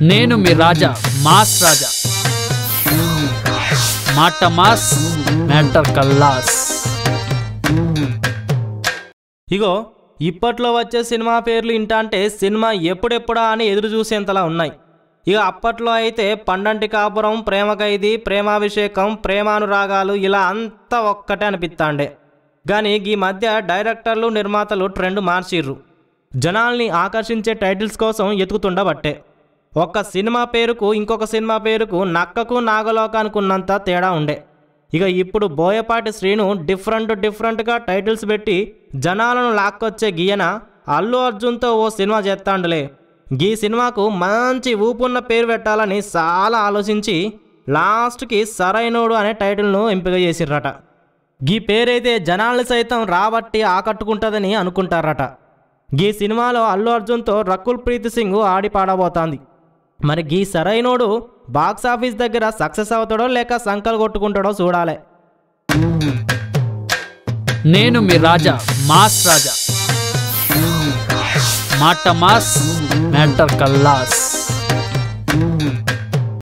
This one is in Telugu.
నేను మీ రాజా మాస్ రాజా మాట మాస్ మ్యాటర్ కల్లాస్. ఇగో ఇప్పట్లో వచ్చే సినిమా పేర్లు ఇంటంటే సినిమా ఎప్పుడెప్పుడా అని ఎదురు చూసేంతలా ఉన్నాయి. ఇక అప్పట్లో అయితే పండంటి కాపురం, ప్రేమ ఖైదీ, ప్రేమాభిషేకం, ప్రేమానురాగాలు ఇలా అంతా ఒక్కటే అనిపిస్తాండే. కానీ ఈ మధ్య డైరెక్టర్లు, నిర్మాతలు ట్రెండ్ మార్చిర్రు. జనాల్ని ఆకర్షించే టైటిల్స్ కోసం ఎతుకుతుండబట్టే. ఒక్క సినిమా పేరుకు ఇంకొక సినిమా పేరుకు నక్కకు నాగలోకానికి ఉన్నంత తేడా ఉండే. ఇక ఇప్పుడు బోయపాటి శ్రీను డిఫరెంట్గా టైటిల్స్ పెట్టి జనాలను లాక్కొచ్చే గీయన అల్లు అర్జున్తో ఓ సినిమా చేస్తాండులే. ఈ సినిమాకు మంచి ఊపున్న పేరు పెట్టాలని చాలా ఆలోచించి లాస్ట్కి సరైనోడు అనే టైటిల్ను ఎంపిక చేసిర్రట. ఈ పేరైతే జనాల్ని సైతం రాబట్టి ఆకట్టుకుంటుందని అనుకుంటారట. ఈ సినిమాలో అల్లు అర్జున్తో రకుల్ ప్రీత్ సింగ్ ఆడి పాడబోతోంది. మరి ఈ సరైనోడు బాక్సాఫీస్ దగ్గర సక్సెస్ అవుతాడో లేక సంకలు కొట్టుకుంటాడో చూడాలి. నేను మీ రాజా మాస్ రాజా మాట మాస్ మ్యాటర్ కల్లాస్.